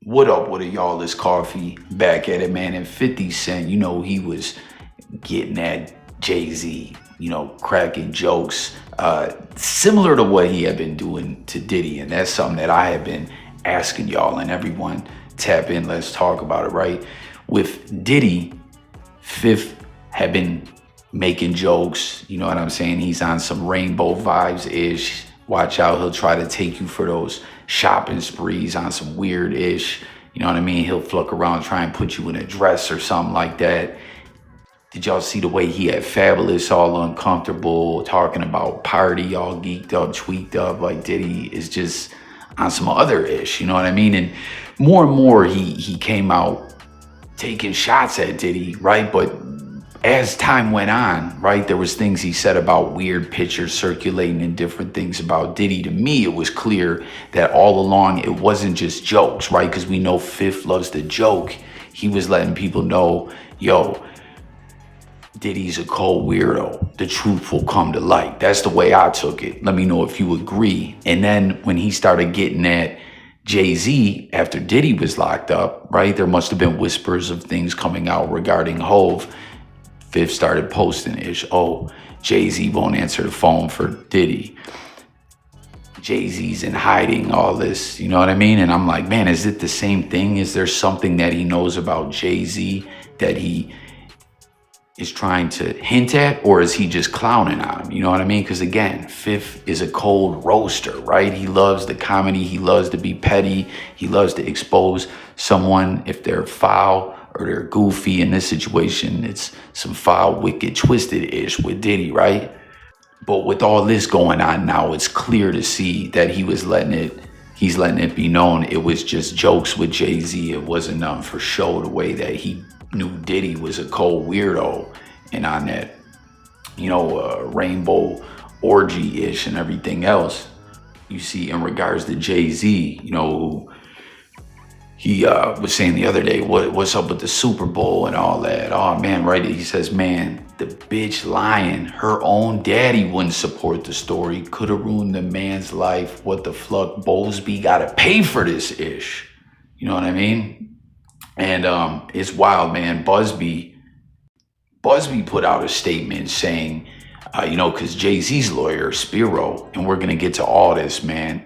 What up with it, y'all? It's Coffee back at it, man. And 50 Cent, he was getting at Jay-Z, cracking jokes, similar to what he had been doing to Diddy. And that's something that I have been asking y'all, and everyone tap in, let's talk about it, right? With Diddy, Fifth had been making jokes, you know what I'm saying? He's on some rainbow vibes-ish. Watch out, he'll try to take you for those shopping sprees on some weird-ish, you know what I mean? He'll fluck around, try and put you in a dress or something like that. Did y'all see the way he had Fabulous all uncomfortable, talking about party, all geeked up, tweaked up, like Diddy is just on some other-ish, you know what I mean? And more he came out taking shots at Diddy, right? But as time went on, right, there was things he said about weird pictures circulating and different things about Diddy. To me, it was clear that all along it wasn't just jokes, right? Because we know Fifth loves to joke. He was letting people know, yo, Diddy's a cold weirdo. The truth will come to light. That's the way I took it. Let me know if you agree. And then when he started getting at Jay-Z after Diddy was locked up, right, there must have been whispers of things coming out regarding Hove. Fifth started posting ish. Oh, Jay-Z won't answer the phone for Diddy. Jay-Z's in hiding, all this, you know what I mean? And I'm like, man, is it the same thing? Is there something that he knows about Jay-Z that he is trying to hint at, or is he just clowning on him? You know what I mean? Because again, Fifth is a cold roaster, right? He loves the comedy. He loves to be petty. He loves to expose someone if they're foul or they're goofy. In this situation, it's some foul, wicked, twisted-ish with Diddy, right? But with all this going on now, it's clear to see that he's letting it be known it was just jokes with Jay-Z. It wasn't nothing for show, the way that he knew Diddy was a cold weirdo and on that, rainbow orgy-ish and everything else. You see, in regards to Jay-Z, he was saying the other day, what's up with the Super Bowl and all that? Oh, man, right? He says, man, the bitch lying. Her own daddy wouldn't support the story. Could have ruined the man's life. What the fuck? Buzbee got to pay for this ish. You know what I mean? And it's wild, man. Buzbee put out a statement saying, because Jay-Z's lawyer, Spiro, and we're going to get to all this, man,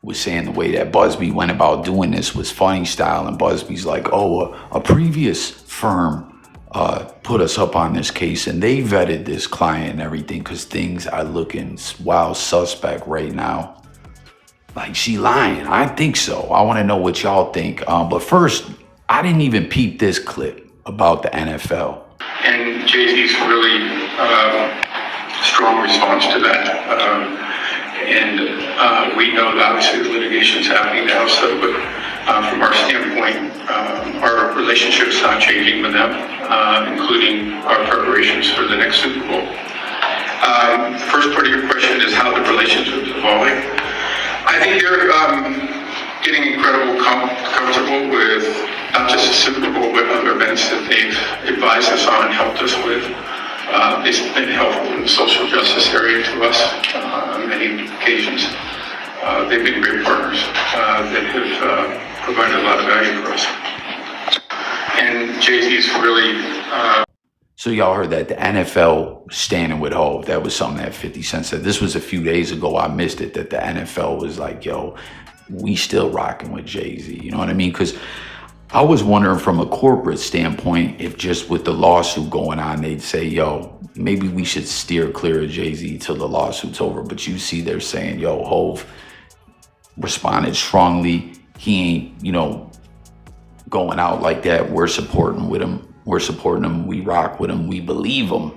was saying the way that Buzbee went about doing this was funny style. And Buzbee's like, oh, a previous firm put us up on this case and they vetted this client and everything because things are looking wild suspect right now. Like, she lying? I think so. I want to know what y'all think. But first, I didn't even peep this clip about the NFL. And Jay-Z's really strong response to that. We know that obviously the litigation's happening now, but from our standpoint, our relationship's not changing with them, including our preparations for the next Super Bowl. The first part of your question is how the relationship's evolving. I think they're getting incredibly comfortable with not just the Super Bowl, but other events that they've advised us on and helped us with. They've been helpful in the social justice area to us on many occasions. They've been great partners that have provided a lot of value for us. And Jay-Z's really... So y'all heard that, the NFL standing with Hov. That was something that 50 Cent said. This was a few days ago. I missed it, that the NFL was like, yo, we still rocking with Jay-Z. You know what I mean? Because I was wondering from a corporate standpoint, if just with the lawsuit going on, they'd say, yo, maybe we should steer clear of Jay-Z till the lawsuit's over. But you see they're saying, yo, Hov responded strongly. He ain't, going out like that. We're supporting with him. We're supporting him. We rock with him. We believe him.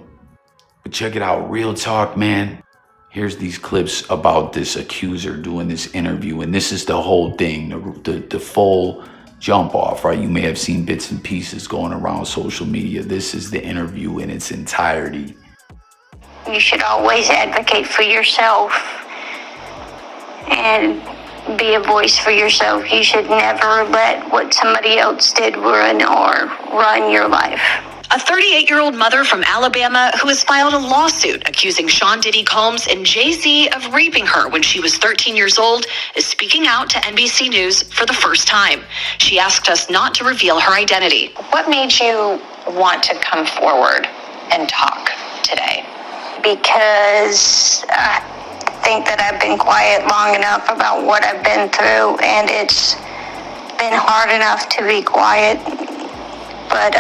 But check it out. Real talk, man. Here's these clips about this accuser doing this interview. And this is the whole thing, the full jump off, right? You may have seen bits and pieces going around social media. This is the interview in its entirety. You should always advocate for yourself and be a voice for yourself. You should never let what somebody else did ruin or run your life. A 38-year-old mother from Alabama who has filed a lawsuit accusing Sean Diddy Combs and Jay-Z of raping her when she was 13 years old is speaking out to NBC News for the first time. She asked us not to reveal her identity. What made you want to come forward and talk today? Because I think that I've been quiet long enough about what I've been through, and it's been hard enough to be quiet. But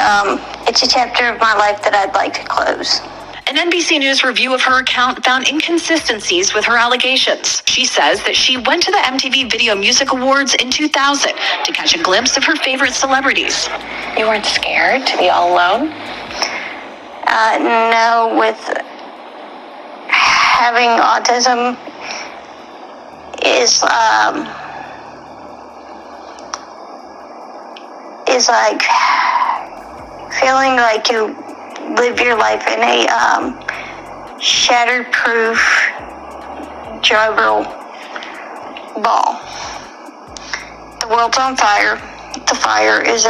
it's a chapter of my life that I'd like to close. An NBC News review of her account found inconsistencies with her allegations. She says that she went to the MTV Video Music Awards in 2000 to catch a glimpse of her favorite celebrities. You weren't scared to be all alone? No, with having autism is like feeling like you live your life in a shatterproof juggle ball. The world's on fire. The fire is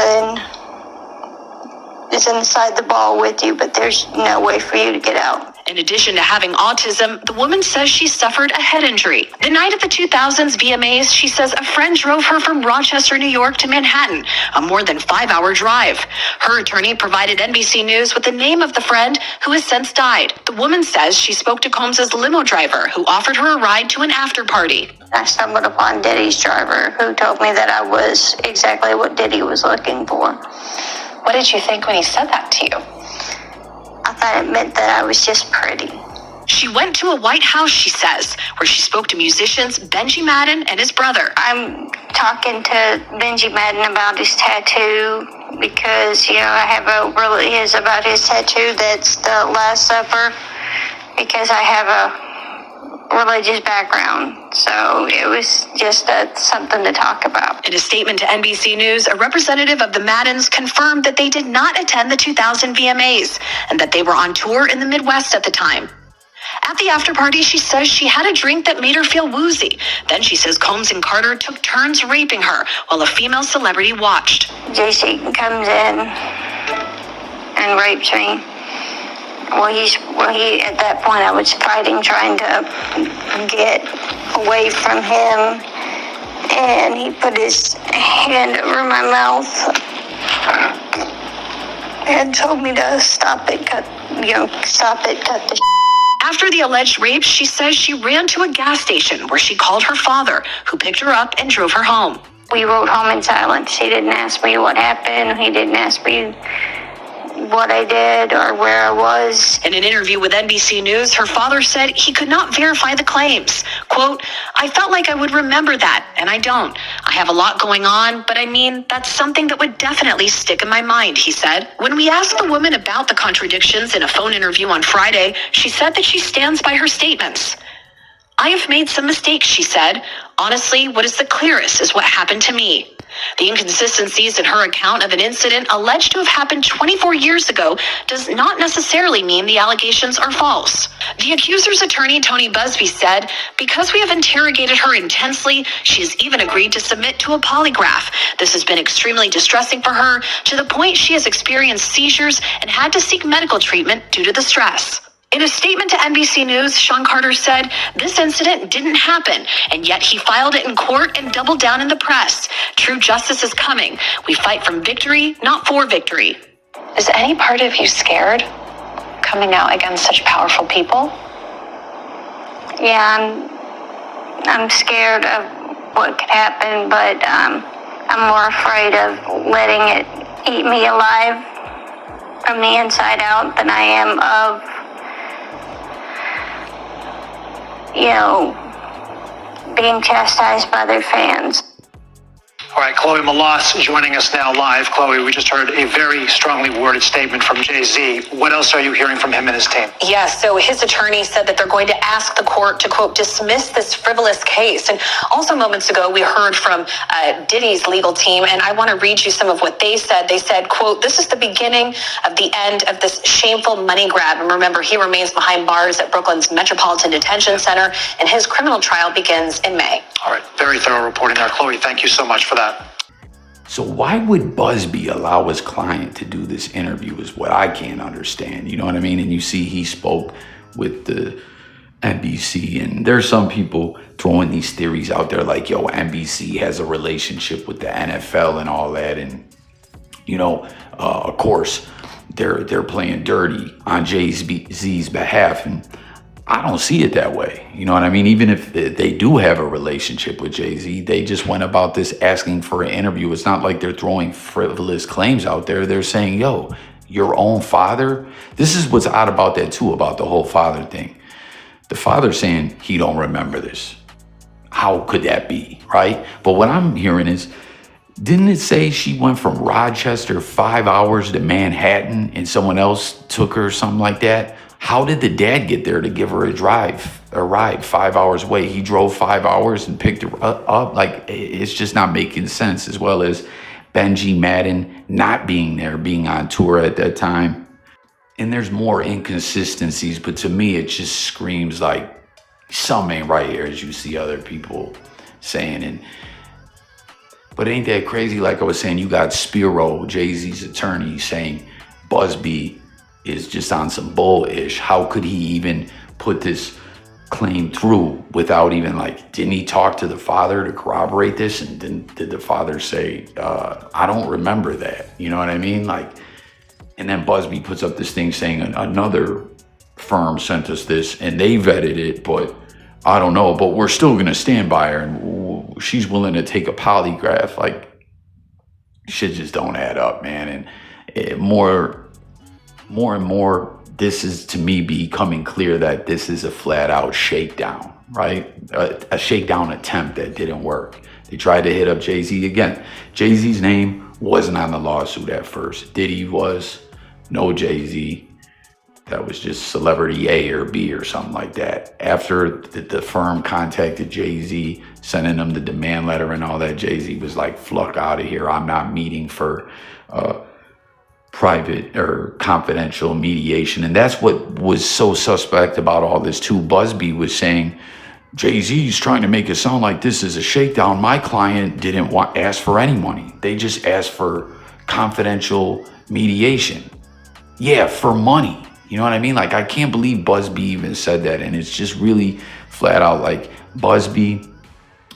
inside the ball with you, but there's no way for you to get out. In addition to having autism, the woman says she suffered a head injury. The night of the 2000s VMAs, she says a friend drove her from Rochester, New York to Manhattan, a more than 5-hour drive. Her attorney provided NBC News with the name of the friend who has since died. The woman says she spoke to Combs' limo driver who offered her a ride to an after party. I stumbled upon Diddy's driver, who told me that I was exactly what Diddy was looking for. What did you think when he said that to you? I thought it meant that I was just pretty. She went to a White House, she says, where she spoke to musicians Benji Madden and his brother. I'm talking to Benji Madden about his tattoo because, I have about his tattoo that's the Last Supper, because I have a religious background. So it was just something to talk about. In a statement to NBC News, a representative of the Maddens confirmed that they did not attend the 2000 VMAs and that they were on tour in the Midwest at the time. At the after party, she says she had a drink that made her feel woozy. Then she says Combs and Carter took turns raping her while a female celebrity watched. JC comes in and rapes me. Well, he at that point, I was fighting, trying to get away from him, and he put his hand over my mouth and told me to stop it, cut the After the alleged rape, she says she ran to a gas station where she called her father, who picked her up and drove her home. We rode home in silence. He didn't ask me what happened. He didn't ask me what I did or where I was. In an interview with NBC News, her father said he could not verify the claims. Quote, "I felt like I would remember that, and I don't. I have a lot going on, but that's something that would definitely stick in my mind," he said. When we asked the woman about the contradictions in a phone interview on Friday, she said that she stands by her statements. "I have made some mistakes," she said. "Honestly, what is the clearest is what happened to me." The inconsistencies in her account of an incident alleged to have happened 24 years ago does not necessarily mean the allegations are false. The accuser's attorney, Tony Buzbee, said, "Because we have interrogated her intensely, she has even agreed to submit to a polygraph. This has been extremely distressing for her, to the point she has experienced seizures and had to seek medical treatment due to the stress." In a statement to NBC News, Sean Carter said, "This incident didn't happen, and yet he filed it in court and doubled down in the press. True justice is coming. We fight from victory, not for victory." Is any part of you scared coming out against such powerful people? Yeah, I'm scared of what could happen, but I'm more afraid of letting it eat me alive from the inside out than I am of being chastised by their fans. All right, Chloe Malas joining us now live. Chloe, we just heard a very strongly worded statement from Jay-Z. What else are you hearing from him and his team? Yeah, so his attorney said that they're going to ask the court to, quote, dismiss this frivolous case. And also moments ago, we heard from Diddy's legal team, and I want to read you some of what they said. They said, quote, "This is the beginning of the end of this shameful money grab." And remember, he remains behind bars at Brooklyn's Metropolitan Detention Center, and his criminal trial begins in May. All right, very thorough reporting there. Chloe, thank you so much for that. So why would Buzbee allow his client to do this interview is what I can't understand. You know what I mean? And you see he spoke with the NBC, and there's some people throwing these theories out there like, yo, NBC has a relationship with the NFL and all that. And, you know, of course, they're playing dirty on Jay-Z's behalf. And I don't see it that way. You know what I mean? Even if they do have a relationship with Jay-Z, they just went about this asking for an interview. It's not like they're throwing frivolous claims out there. They're saying, yo, your own father. This is what's odd about that too, about the whole father thing. The father saying he don't remember this. How could that be, right? But what I'm hearing is, didn't it say she went from Rochester 5 hours to Manhattan and someone else took her, something like that? How did the dad get there to give her a ride 5 hours away? He drove 5 hours and picked her up. Like, it's just not making sense. As well as Benji Madden not being there, being on tour at that time. And there's more inconsistencies, but to me, it just screams like something ain't right here, as you see other people saying. But ain't that crazy? Like I was saying, you got Spiro, Jay-Z's attorney, saying Buzbee is just on some bull-ish. How could he even put this claim through without even, like, didn't he talk to the father to corroborate this? And then did the father say, I don't remember that? You know what I mean? Like, and then Buzbee puts up this thing saying another firm sent us this and they vetted it, but I don't know, but we're still going to stand by her and she's willing to take a polygraph. Like, shit just don't add up, man. And more and more, this is to me becoming clear that this is a flat out shakedown, right? A shakedown attempt that didn't work. They tried to hit up Jay-Z again. Jay-Z's name wasn't on the lawsuit at first. Diddy was, no Jay-Z. That was just celebrity A or B or something like that. After the firm contacted Jay-Z, sending them the demand letter and all that, Jay-Z was like, "Fuck out of here. I'm not meeting for private or confidential mediation." And that's what was so suspect about all this too. Buzbee was saying, Jay-Z's trying to make it sound like this is a shakedown. My client didn't ask for any money. They just asked for confidential mediation. Yeah, for money. You know what I mean? Like, I can't believe Buzbee even said that. And it's just really flat out like Buzbee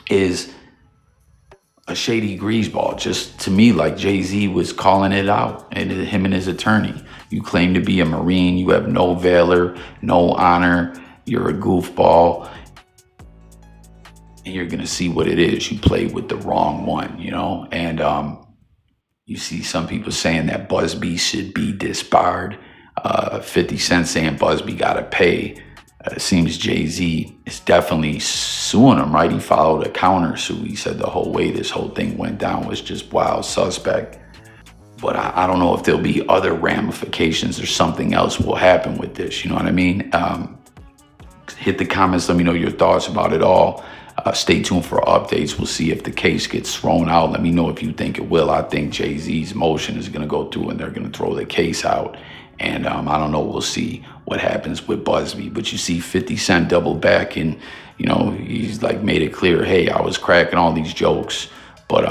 is a shady greaseball. Just to me, like Jay-Z was calling it out, and him and his attorney. You claim to be a Marine. You have no valor, no honor. You're a goofball. And you're going to see what it is. You played with the wrong one, you know? And you see some people saying that Buzbee should be disbarred. 50 Cent saying Buzbee got to pay. It seems Jay-Z is definitely suing him, right? He followed a counter suit. He said the whole way this whole thing went down was just wild suspect. But I don't know if there'll be other ramifications or something else will happen with this. You know what I mean? Hit the comments. Let me know your thoughts about it all. Stay tuned for updates. We'll see if the case gets thrown out. Let me know if you think it will. I think Jay-Z's motion is going to go through and they're going to throw the case out. And I don't know. We'll see what happens with Buzbee. But you see 50 Cent double back and, you know, he's like made it clear, hey, I was cracking all these jokes. But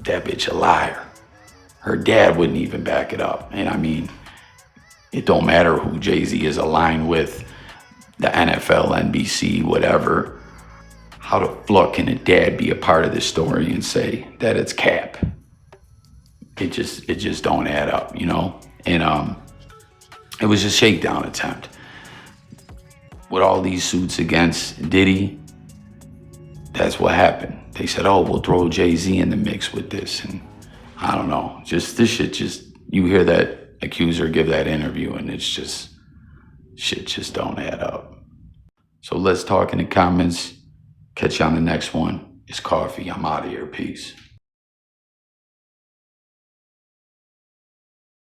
that bitch a liar. Her dad wouldn't even back it up. And I mean, it don't matter who Jay-Z is aligned with, the NFL, NBC, whatever. How the fuck can a dad be a part of this story and say that it's cap? It just don't add up, you know? And it was a shakedown attempt. With all these suits against Diddy, that's what happened. They said, oh, we'll throw Jay-Z in the mix with this. And I don't know, just this shit just, you hear that accuser give that interview and it's just, shit just don't add up. So let's talk in the comments. Catch you on the next one. It's Coffee. I'm out of here. Peace.